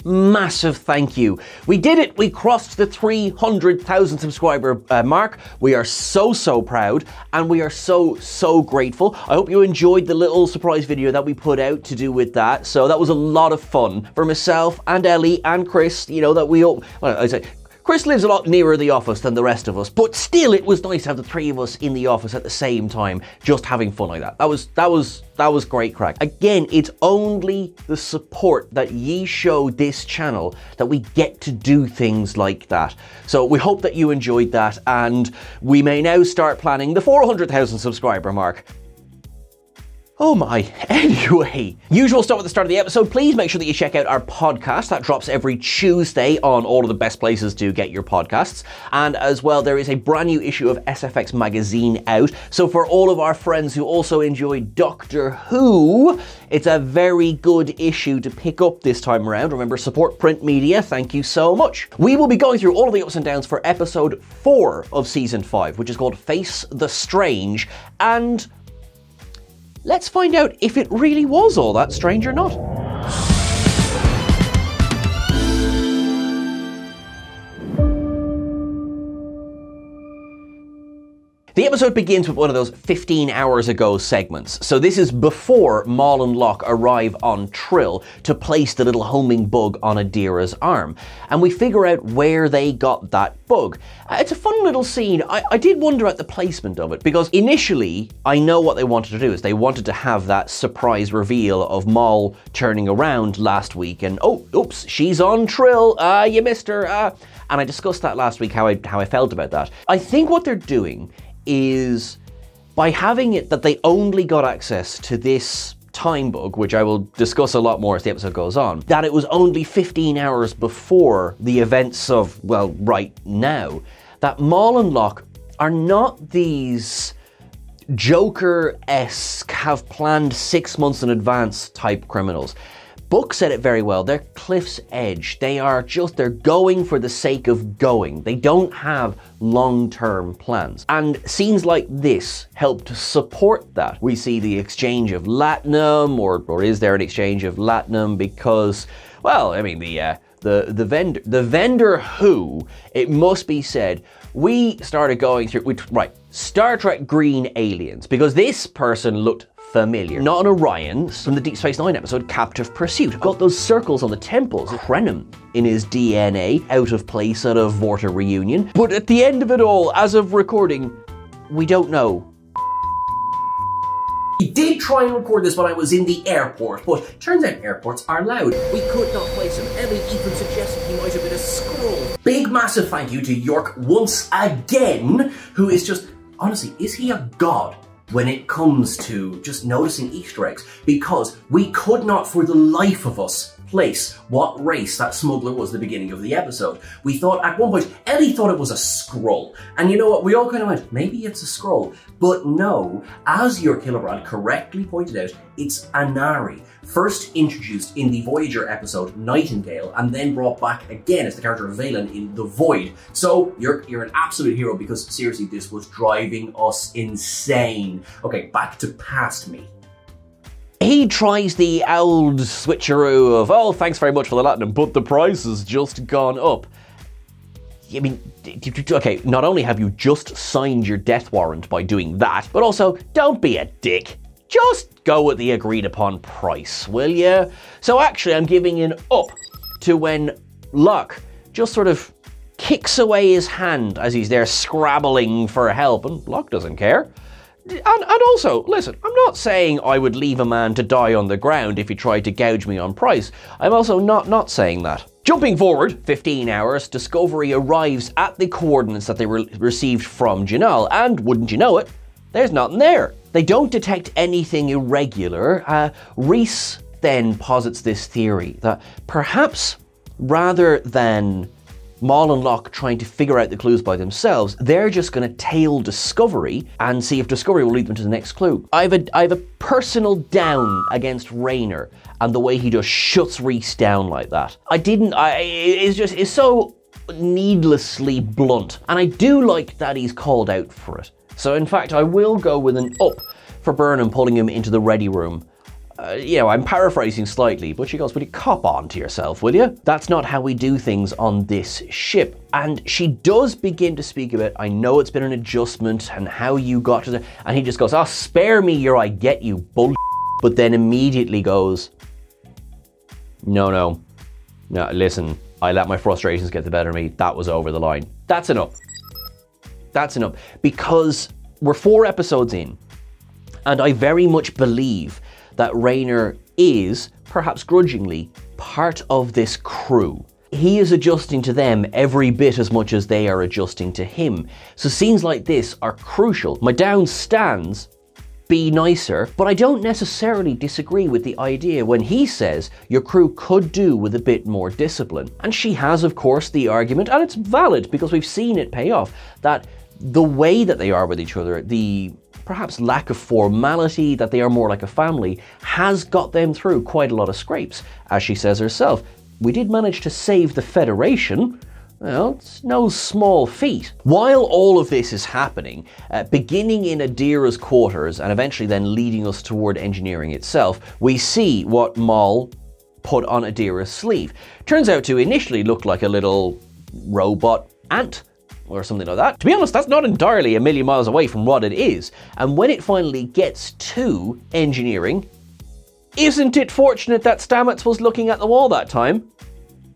massive thank you. We did it. We crossed the 300,000 subscriber mark. We are so proud, and we are so grateful. I hope you enjoyed the little surprise video that we put out to do with that. So that was a lot of fun for myself and Ellie and Chris. You know that we all, well, I say, Chris lives a lot nearer the office than the rest of us, but still it was nice to have the three of us in the office at the same time, just having fun like that. That was great crack. Again, it's only the support that ye show this channel that we get to do things like that. So we hope that you enjoyed that, and we may now start planning the 400,000 subscriber mark. Oh my, anyway. Usual stuff at the start of the episode. Please make sure that you check out our podcast. That drops every Tuesday on all of the best places to get your podcasts. And as well, there is a brand new issue of SFX magazine out. So for all of our friends who also enjoy Doctor Who, it's a very good issue to pick up this time around. Remember, support print media. Thank you so much. We will be going through all of the ups and downs for episode 4 of season 5, which is called Face the Strange. And let's find out if it really was all that strange or not. The episode begins with one of those 15 hours ago segments. So this is before Maul and Locke arrive on Trill to place the little homing bug on Adira's arm. And we figure out where they got that bug. It's a fun little scene. I did wonder at the placement of it, because initially I know what they wanted to do is they wanted to have that surprise reveal of Maul turning around last week and, oh, oops, she's on Trill, you missed her. And I discussed that last week, how I felt about that. I think what they're doing is by having it that they only got access to this time bug, which I will discuss a lot more as the episode goes on, that it was only 15 hours before the events of, well, right now, that Maul and Locke are not these Joker-esque, have planned 6 months in advance type criminals. Book said it very well. They're cliff's edge. They're going for the sake of going. They don't have long-term plans. And scenes like this help to support that. We see the exchange of latinum, or is there an exchange of latinum? Because, well, I mean, the vendor who, it must be said, we started going through, right, Star Trek Green Aliens, because this person looked familiar. Not an Orion from the Deep Space Nine episode Captive Pursuit. Got those circles on the temples. Krenim in his DNA, out of place at a Vorta reunion. But at the end of it all, as of recording, we don't know. We did try and record this when I was in the airport, but turns out airports are loud. We could not place him. Ellie even suggested he might have been a Skrull. Big massive thank you to York once again, who is just, honestly, is he a god when it comes to just noticing Easter eggs? Because we could not for the life of us place what race that smuggler was at the beginning of the episode. We thought at one point, Ellie thought it was a Skrull. And you know what, we all kind of went, maybe it's a Skrull. But no, as your Killerbrand correctly pointed out, it's Anari. First introduced in the Voyager episode Nightingale, and then brought back again as the character of Valen in The Void. So you're an absolute hero, because seriously, this was driving us insane. Okay, back to past me. He tries the old switcheroo of, oh, thanks very much for the latinum, but the price has just gone up. I mean, okay, not only have you just signed your death warrant by doing that, but also, don't be a dick. Just go with the agreed upon price, will ya? So actually, I'm giving an up to when Locke just sort of kicks away his hand as he's there scrabbling for help, and Locke doesn't care. And also, listen, I'm not saying I would leave a man to die on the ground if he tried to gouge me on price. I'm also not saying that. Jumping forward 15 hours, Discovery arrives at the coordinates that they received from Janal, and wouldn't you know it, there's nothing there. They don't detect anything irregular. Reese then posits this theory that perhaps rather than Maul and Locke trying to figure out the clues by themselves, they're just going to tail Discovery and see if Discovery will lead them to the next clue. I have a personal down against Rayner and the way he just shuts Reese down like that. It's so needlessly blunt, and I do like that he's called out for it. So in fact, I will go with an up for Burnham pulling him into the ready room You know, I'm paraphrasing slightly, but she goes, "Will you cop on to yourself, will you? That's not how we do things on this ship." And she does begin to speak about, "I know it's been an adjustment and how you got to the..." And he just goes, "Oh, spare me your I get you bull." But then immediately goes, no, listen, I let my frustrations get the better of me. That was over the line. That's enough. That's enough. Because we're 4 episodes in, and I very much believe that Raynor is, perhaps grudgingly, part of this crew. He is adjusting to them every bit as much as they are adjusting to him. So scenes like this are crucial. My down stands, be nicer, but I don't necessarily disagree with the idea when he says your crew could do with a bit more discipline. And she has, of course, the argument, and it's valid because we've seen it pay off, that the way that they are with each other, the perhaps lack of formality, that they are more like a family, has got them through quite a lot of scrapes. As she says herself, we did manage to save the Federation. Well, it's no small feat. While all of this is happening, beginning in Adira's quarters and eventually then leading us toward engineering itself, we see what Maul put on Adira's sleeve. Turns out to initially look like a little robot ant or something like that. To be honest, that's not entirely a million miles away from what it is. And when it finally gets to engineering, isn't it fortunate that Stamets was looking at the wall that time?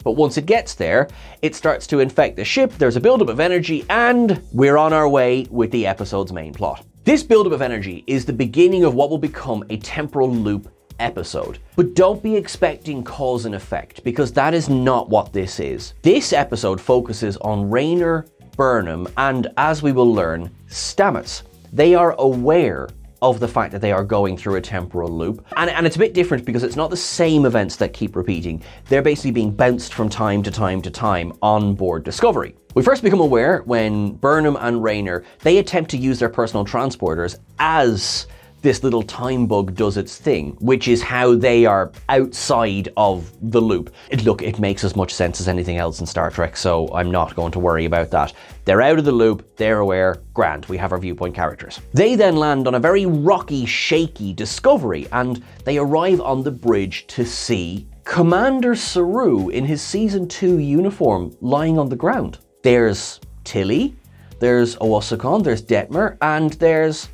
But once it gets there, it starts to infect the ship, there's a buildup of energy, and we're on our way with the episode's main plot. This buildup of energy is the beginning of what will become a temporal loop episode. But don't be expecting cause and effect, because that is not what this is. This episode focuses on Raynor, Burnham, and as we will learn, Stamets. They are aware of the fact that they are going through a temporal loop. And it's a bit different because it's not the same events that keep repeating. They're basically being bounced from time to time to time on board Discovery. We first become aware when Burnham and Raynor, they attempt to use their personal transporters as this little time bug does its thing, which is how they are outside of the loop. Look, it makes as much sense as anything else in Star Trek, so I'm not going to worry about that. They're out of the loop, they're aware, grand, we have our viewpoint characters. They then land on a very rocky, shaky Discovery, and they arrive on the bridge to see Commander Saru in his Season 2 uniform lying on the ground. There's Tilly, there's Owosakon, there's Detmer, and there's...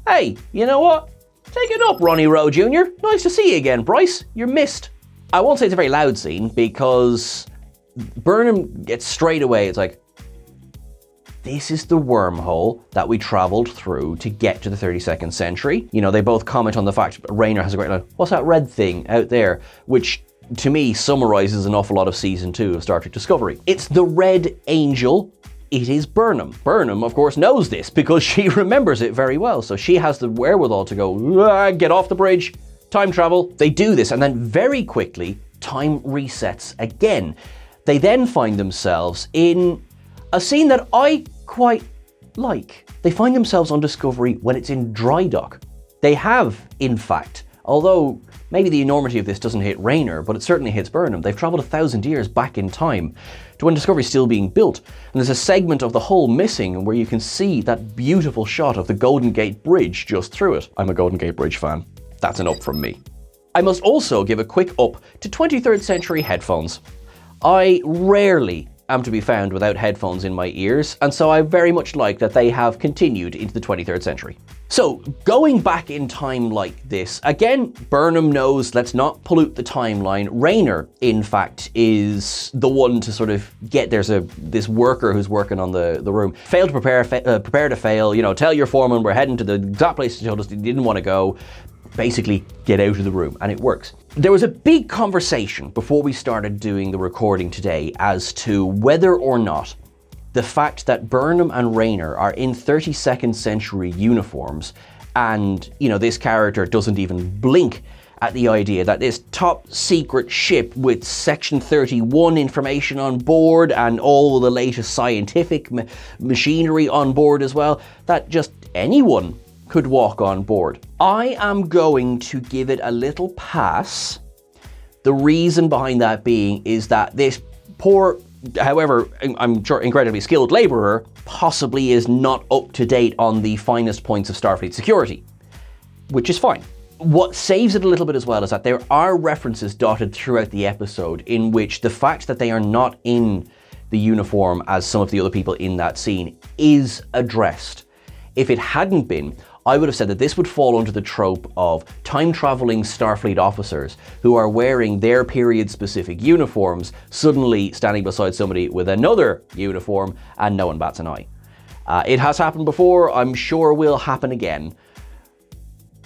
Hey, you know what? Take it up, Ronnie Rowe Jr. Nice to see you again, Bryce. You're missed. I won't say it's a very loud scene because Burnham gets straight away, it's like, this is the wormhole that we traveled through to get to the 32nd century. You know, they both comment on the fact Raynor has a great line, what's that red thing out there? Which, to me, summarizes an awful lot of Season 2 of Star Trek Discovery. It's the Red Angel. It is Burnham. Burnham, of course, knows this because she remembers it very well. So she has the wherewithal to go, get off the bridge, time travel. They do this, and then very quickly, time resets again. They then find themselves in a scene that I quite like. They find themselves on Discovery when it's in dry dock. They have, in fact, although maybe the enormity of this doesn't hit Raynor, but it certainly hits Burnham. They've traveled 1,000 years back in time to when Discovery's still being built. And there's a segment of the hull missing where you can see that beautiful shot of the Golden Gate Bridge just through it. I'm a Golden Gate Bridge fan. That's an up from me. I must also give a quick up to 23rd century headphones. I rarely am to be found without headphones in my ears, and so I very much like that they have continued into the 23rd century. So, going back in time like this, again, Burnham knows let's not pollute the timeline. Raynor, in fact, is the one to sort of get, there's this worker who's working on the room. Fail to prepare, prepare to fail, you know, tell your foreman we're heading to the exact place he told us he didn't want to go. Basically, get out of the room, and it works. There was a big conversation before we started doing the recording today as to whether or not the fact that Burnham and Raynor are in 32nd century uniforms and, you know, this character doesn't even blink at the idea that this top secret ship with Section 31 information on board and all the latest scientific machinery on board as well, that just anyone could walk on board. I am going to give it a little pass. The reason behind that being is that this poor, however, I'm sure incredibly skilled laborer possibly is not up to date on the finest points of Starfleet security, which is fine. What saves it a little bit as well is that there are references dotted throughout the episode in which the fact that they are not in the uniform as some of the other people in that scene is addressed. If it hadn't been, I would have said that this would fall under the trope of time-traveling Starfleet officers who are wearing their period-specific uniforms, suddenly standing beside somebody with another uniform, and no one bats an eye. It has happened before, I'm sure will happen again,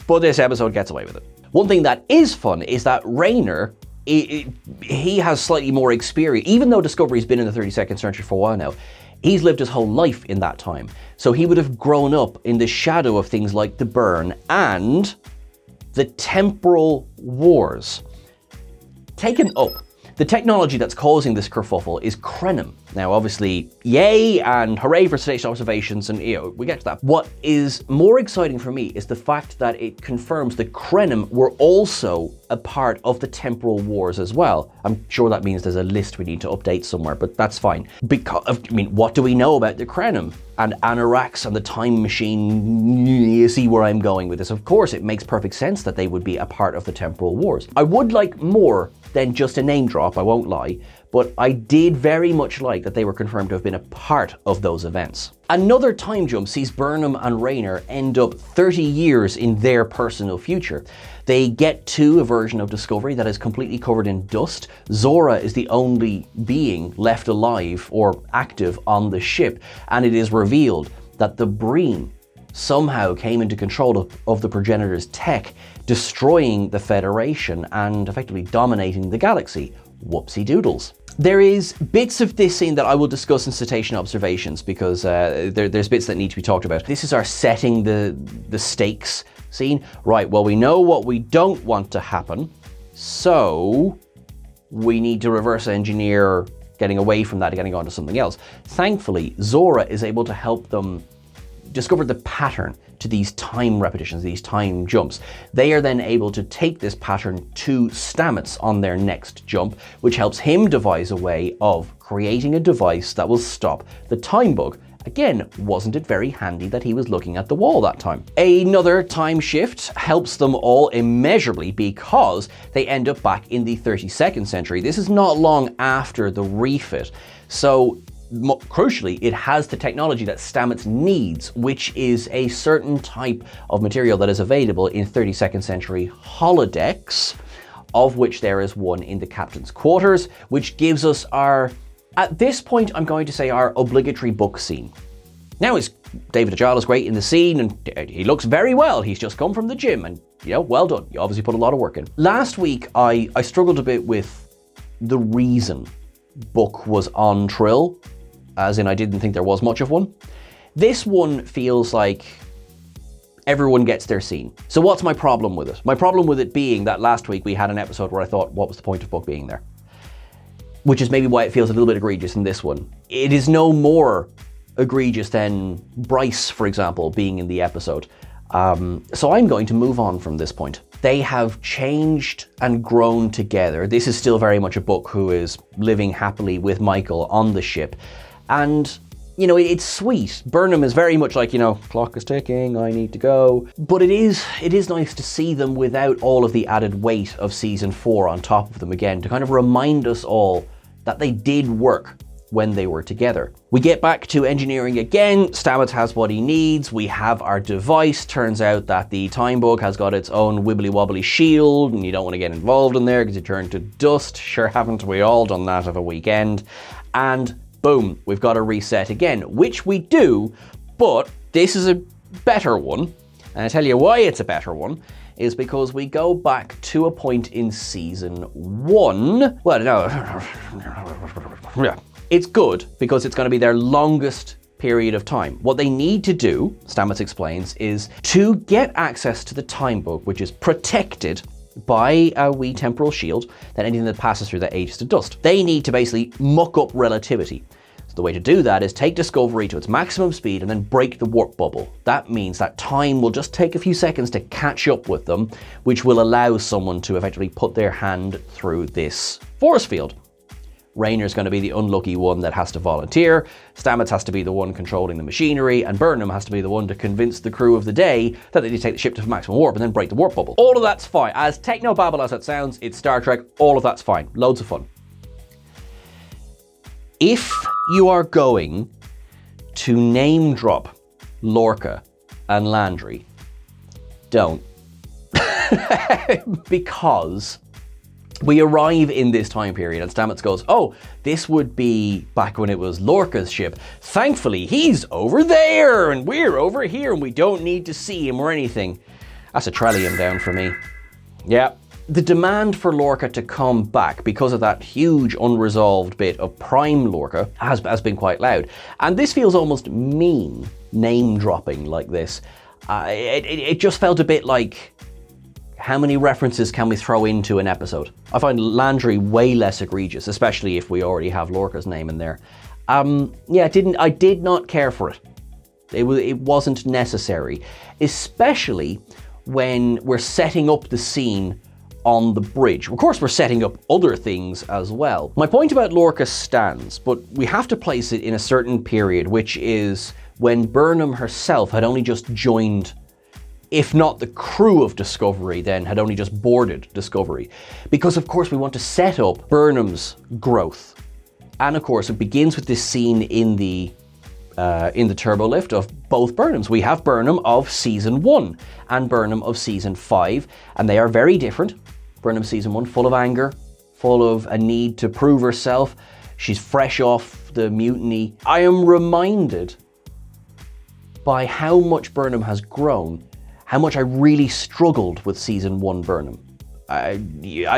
but this episode gets away with it. One thing that is fun is that Raynor, he has slightly more experience. Even though Discovery's been in the 32nd century for a while now, he's lived his whole life in that time. So he would have grown up in the shadow of things like the burn and the temporal wars. Taken up, the technology that's causing this kerfuffle is Krenim. Now, obviously, yay and hooray for station observations, and we get to that. What is more exciting for me is the fact that it confirms that Krenim were also a part of the temporal wars as well. I'm sure that means there's a list we need to update somewhere, but that's fine. Because, I mean, what do we know about the Krenim and Anorax and the time machine? You see where I'm going with this. Of course, it makes perfect sense that they would be a part of the temporal wars. I would like more than just a name drop, I won't lie, but I did very much like that they were confirmed to have been a part of those events. Another time jump sees Burnham and Raynor end up 30 years in their personal future. They get to a version of Discovery that is completely covered in dust. Zora is the only being left alive or active on the ship, and it is revealed that the Breen somehow came into control of the progenitors' tech, destroying the Federation and effectively dominating the galaxy. Whoopsie doodles. There is bits of this scene that I will discuss in citation observations because there's bits that need to be talked about. This is our setting the stakes scene. Right, well, we know what we don't want to happen, so we need to reverse engineer getting away from that and getting on to something else. Thankfully, Zora is able to help them discover the pattern to these time repetitions, these time jumps. They are then able to take this pattern to Stamets on their next jump, which helps him devise a way of creating a device that will stop the time bug. Again, wasn't it very handy that he was looking at the wall that time? Another time shift helps them all immeasurably because they end up back in the 32nd century. This is not long after the refit. So crucially, it has the technology that Stamets needs, which is a certain type of material that is available in 32nd century holodecks, of which there is one in the captain's quarters, which gives us our, at this point, I'm going to say our obligatory book scene. Now, David Ajala is great in the scene, and he looks very well. He's just come from the gym, and well done. You obviously put a lot of work in. Last week, I struggled a bit with the reason Book was on Trill, as in I didn't think there was much of one. This one feels like everyone gets their scene. So what's my problem with it? My problem with it being that last week we had an episode where I thought, what was the point of Book being there? Which is maybe why it feels a little bit egregious in this one. It is no more egregious than Bryce, for example, being in the episode. So I'm going to move on from this point. They have changed and grown together. This is still very much a Book who is living happily with Michael on the ship. And, it's sweet. Burnham is very much like, clock is ticking, I need to go. But it is nice to see them without all of the added weight of season 4 on top of them again, to kind of remind us all that they did work when they were together. We get back to engineering again. Stamets has what he needs. We have our device. Turns out that the time bug has got its own wibbly wobbly shield, and you don't want to get involved in there because you turn to dust. Sure, haven't we all done that of a weekend? And boom, we've got a reset again, which we do, but this is a better one. And I tell you why it's a better one, is because we go back to a point in season 1. Well, no, yeah. It's good because it's going to be their longest period of time. What they need to do, Stamets explains, is to get access to the time bug, which is protected by a wee temporal shield, that anything that passes through that ages to dust. They need to basically muck up relativity. So the way to do that is take Discovery to its maximum speed and then break the warp bubble. That means that time will just take a few seconds to catch up with them, which will allow someone to effectively put their hand through this force field. Raynor's going to be the unlucky one that has to volunteer, Stamets has to be the one controlling the machinery, and Burnham has to be the one to convince the crew of the day that they need to take the ship to maximum warp and then break the warp bubble. All of that's fine. As techno-babble as that sounds, it's Star Trek, all of that's fine. Loads of fun. If you are going to name drop Lorca and Landry, don't. Because we arrive in this time period and Stamets goes, oh, this would be back when it was Lorca's ship. Thankfully, he's over there and we're over here and we don't need to see him or anything. That's a trillium down for me. Yeah. The demand for Lorca to come back because of that huge unresolved bit of Prime Lorca has been quite loud. And this feels almost mean, name dropping like this. It just felt a bit like, how many references can we throw into an episode? I find Landry way less egregious, especially if we already have Lorca's name in there. Yeah, I did not care for it. It wasn't necessary, especially when we're setting up the scene on the bridge. Of course, we're setting up other things as well. My point about Lorca stands, but we have to place it in a certain period, which is when Burnham herself had only just joined, if not the crew of Discovery, then had only just boarded Discovery. Because of course we want to set up Burnham's growth. And of course it begins with this scene in the turbo lift of both Burnhams. We have Burnham of season 1 and Burnham of season 5, and they are very different. Burnham season 1, full of anger, full of a need to prove herself. She's fresh off the mutiny. I am reminded by how much Burnham has grown, how much I really struggled with season 1 Burnham. I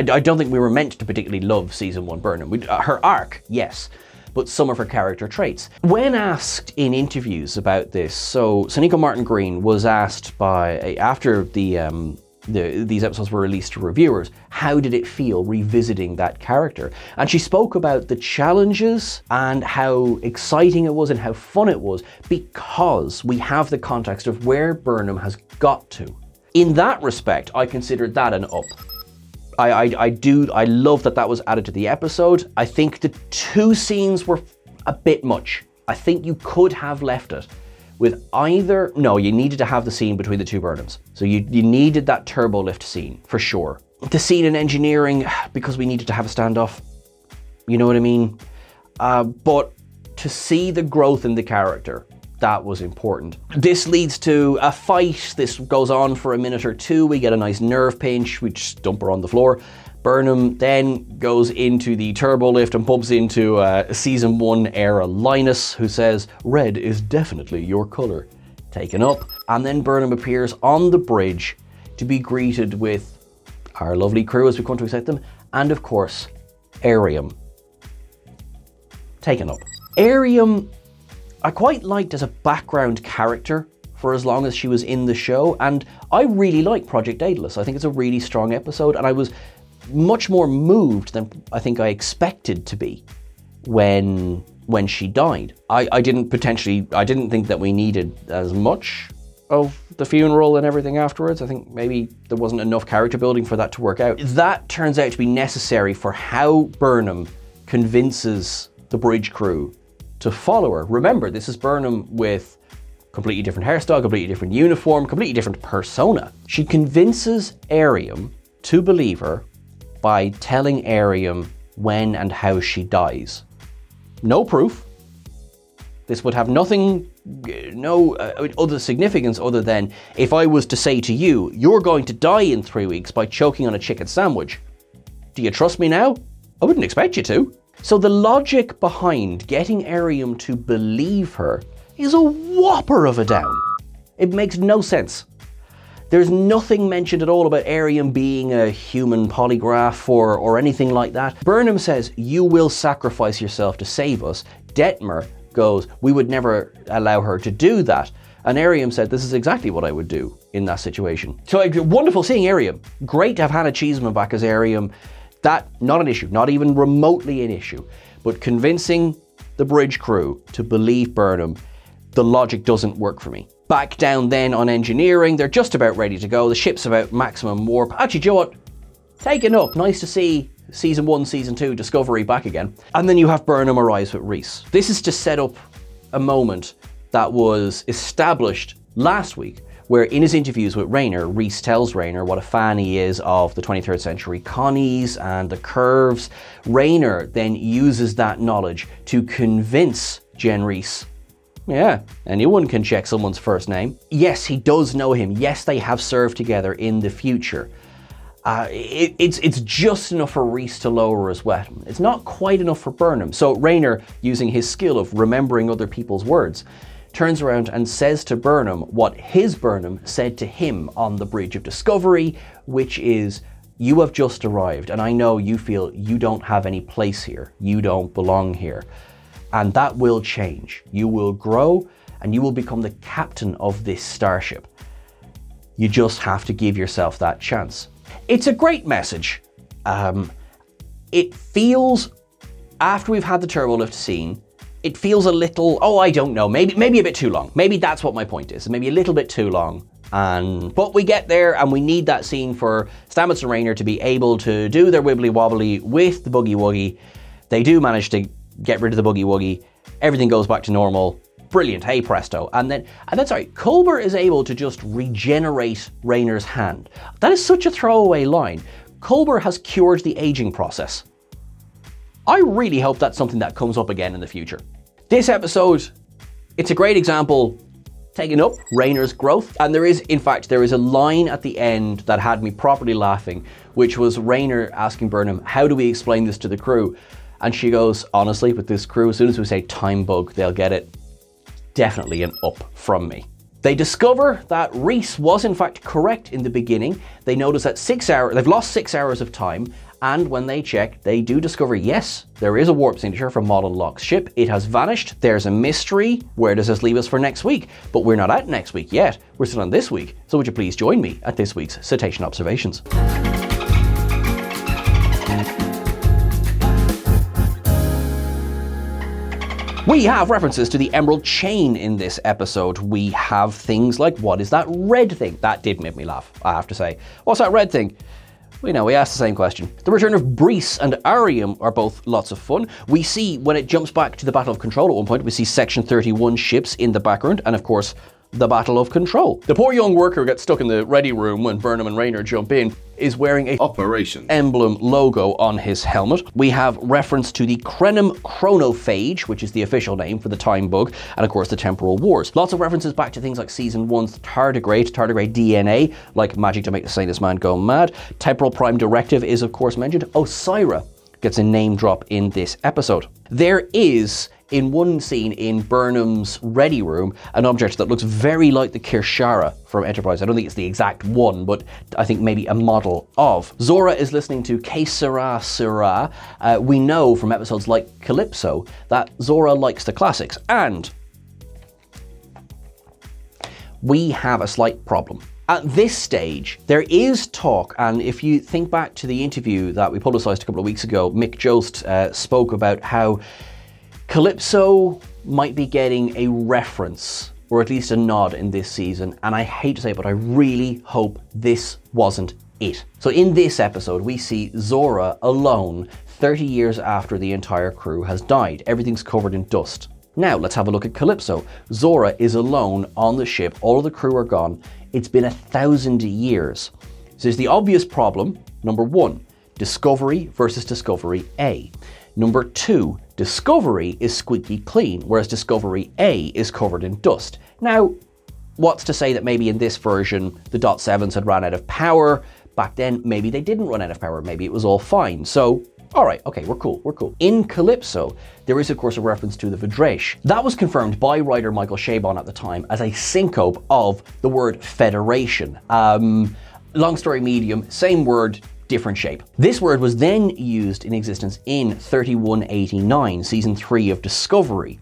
don't think we were meant to particularly love season 1 Burnham. Her arc, yes, but some of her character traits. When asked in interviews about this, so Sonequa Martin-Green was asked after these episodes were released to reviewers, how did it feel revisiting that character? And she spoke about the challenges and how exciting it was and how fun it was because we have the context of where Burnham has got to. In that respect, I considered that an up. I love that was added to the episode. I think the 2 scenes were a bit much. I think you could have left it with either, no, you needed to have the scene between the 2 Burnhams. So you needed that turbo lift scene, for sure. The scene in engineering, because we needed to have a standoff, you know what I mean? But to see the growth in the character, that was important. This leads to a fight. This goes on for a minute or 2. We get a nice nerve pinch, we just dump her on the floor. Burnham then goes into the turbo lift and bumps into season 1 era Linus, who says, "Red is definitely your color." Taken up. And then Burnham appears on the bridge to be greeted with our lovely crew, as we come to accept them, and of course, Airiam. Taken up. Airiam, I quite liked as a background character for as long as she was in the show, and I really like Project Daedalus. I think it's a really strong episode, and I was much more moved than I think I expected to be when she died. I didn't think that we needed as much of the funeral and everything afterwards. I think maybe there wasn't enough character building for that to work out. That turns out to be necessary for how Burnham convinces the bridge crew to follow her. Remember, this is Burnham with completely different hairstyle, completely different uniform, completely different persona. She convinces Airiam to believe her by telling Airiam when and how she dies. No proof. This would have nothing, no other significance other than if I was to say to you, you're going to die in 3 weeks by choking on a chicken sandwich. Do you trust me now? I wouldn't expect you to. So the logic behind getting Airiam to believe her is a whopper of a down. It makes no sense. There's nothing mentioned at all about Airiam being a human polygraph or anything like that. Burnham says, "You will sacrifice yourself to save us." Detmer goes, "We would never allow her to do that." And Airiam said, "This is exactly what I would do in that situation." So wonderful seeing Airiam. Great to have Hannah Cheesman back as Airiam. That, not an issue, not even remotely an issue. But convincing the bridge crew to believe Burnham, the logic doesn't work for me. Back down then on engineering, they're just about ready to go. The ship's about maximum warp. Actually, do you know what? Taken up. Nice to see Season 1, Season 2, Discovery back again. And then you have Burnham arrives with Rhys. This is to set up a moment that was established last week, where in his interviews with Rayner, Rhys tells Rayner what a fan he is of the 23rd century Connies and the curves. Rayner then uses that knowledge to convince Jen Rhys, yeah, anyone can check someone's first name. Yes, he does know him. Yes, they have served together in the future. It's just enough for Rhys to lower his weapon. It's not quite enough for Burnham. So Rayner, using his skill of remembering other people's words, turns around and says to Burnham what his Burnham said to him on the Bridge of Discovery, which is, you have just arrived, and I know you feel you don't have any place here. You don't belong here. And that will change. You will grow, and you will become the captain of this starship. You just have to give yourself that chance. It's a great message. It feels, after we've had the turbolift scene, it feels a little, oh, I don't know, maybe a bit too long. Maybe that's what my point is. Maybe a little bit too long. But we get there, and we need that scene for Stamets and Rayner to be able to do their wibbly wobbly with the boogie woogie. They do manage to get rid of the boogie woogie. Everything goes back to normal. Brilliant, hey presto. And then sorry, Culber is able to just regenerate Rayner's hand. That is such a throwaway line. Culber has cured the aging process. I really hope that's something that comes up again in the future. This episode, it's a great example taking up Rayner's growth. And there is a line at the end that had me properly laughing, which was Rayner asking Burnham, how do we explain this to the crew? And she goes, honestly, with this crew, as soon as we say time bug, they'll get it. Definitely an up from me. They discover that Rhys was in fact correct in the beginning. They notice that they've lost 6 hours of time, and when they check, they do discover, yes, there is a warp signature from Modern Locke's ship. It has vanished. There's a mystery. Where does this leave us for next week? But we're not at next week yet. We're still on this week. So would you please join me at this week's Cetacean Observations? We have references to the Emerald Chain in this episode. We have things like, what is that red thing? That did make me laugh, I have to say. What's that red thing? We know, we asked the same question. The return of Brees and Arium are both lots of fun. We see, when it jumps back to the Battle of Control at one point, we see Section 31 ships in the background, and of course, the Battle of Control. The poor young worker who gets stuck in the ready room when Burnham and Rayner jump in is wearing a Operation emblem logo on his helmet. We have reference to the Krenim Chronophage, which is the official name for the time bug, and of course the temporal wars. Lots of references back to things like Season 1's tardigrade DNA, like magic to make the sanest man go mad. Temporal Prime Directive is of course mentioned. Osira gets a name drop in this episode. There is, in one scene in Burnham's ready room, an object that looks very like the Kirshara from Enterprise. I don't think it's the exact one, but I think maybe a model of. Zora is listening to Que Sera Sera. We know from episodes like Calypso that Zora likes the classics, and we have a slight problem. At this stage, there is talk, and if you think back to the interview that we publicized a couple of weeks ago, Mick Jost spoke about how Calypso might be getting a reference, or at least a nod in this season, and I hate to say it, but I really hope this wasn't it. So in this episode, we see Zora alone 30 years after the entire crew has died. Everything's covered in dust. Now, let's have a look at Calypso. Zora is alone on the ship, all of the crew are gone. It's been 1,000 years. So there's the obvious problem, number one, Discovery versus Discovery A. Number two, Discovery is squeaky clean, whereas Discovery A is covered in dust. Now, what's to say that maybe in this version, the .7s had run out of power? Back then, maybe they didn't run out of power, maybe it was all fine. So, all right, okay, we're cool. In Calypso, there is of course a reference to the Vidresh. That was confirmed by writer Michael Chabon at the time as a syncope of the word Federation. Long story medium, same word, different shape. This word was then used in existence in 3189, season 3 of Discovery,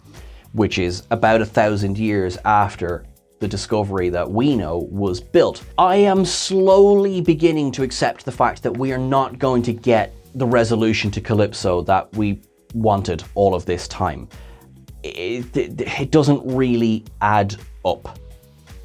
which is about 1,000 years after the Discovery that we know was built. I am slowly beginning to accept the fact that we are not going to get the resolution to Calypso that we wanted all of this time. It doesn't really add up,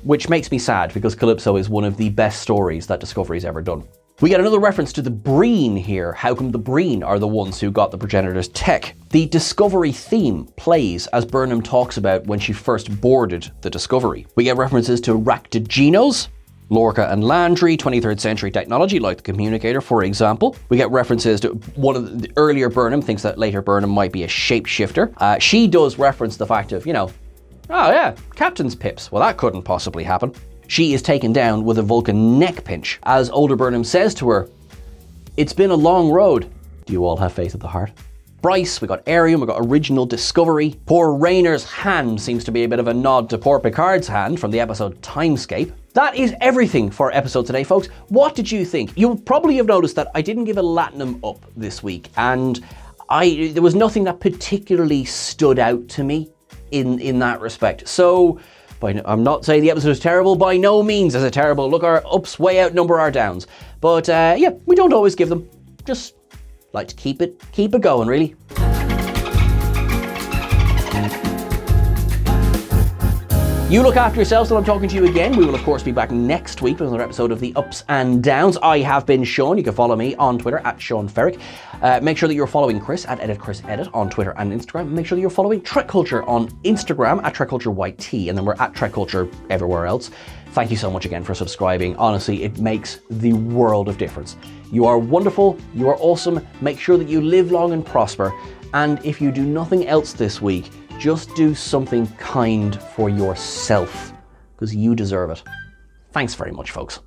which makes me sad because Calypso is one of the best stories that Discovery's ever done. We get another reference to the Breen here. How come the Breen are the ones who got the progenitor's tech? The Discovery theme plays as Burnham talks about when she first boarded the Discovery. We get references to Ractogenos, Lorca and Landry, 23rd century technology like the communicator, for example. We get references to one of the earlier Burnham thinks that later Burnham might be a shapeshifter. She does reference the fact of, oh yeah, captain's pips. Well, that couldn't possibly happen. She is taken down with a Vulcan neck pinch as older Burnham says to her, "It's been a long road. Do you all have faith at the heart?" Bryce, we got Arian, we got original Discovery. Poor Rayner's hand seems to be a bit of a nod to poor Picard's hand from the episode Timescape. That is everything for our episode today, folks. What did you think? You'll probably have noticed that I didn't give a Latinum up this week, and there was nothing that particularly stood out to me in that respect. So, I'm not saying the episode is terrible, by no means is it terrible. Look, our ups way outnumber our downs. But yeah, we don't always give them. Just like to keep it going, really. You look after yourselves till I'm talking to you again. We will, of course, be back next week with another episode of The Ups and Downs. I have been Sean. You can follow me on Twitter at Sean Ferrick. Make sure that you're following Chris at EditChrisEdit on Twitter and Instagram. Make sure that you're following TrekCulture on Instagram at TrekCultureYT, and then we're at TrekCulture everywhere else. Thank you so much again for subscribing. Honestly, it makes the world of difference. You are wonderful. You are awesome. Make sure that you live long and prosper. And if you do nothing else this week, just do something kind for yourself, because you deserve it. Thanks very much, folks.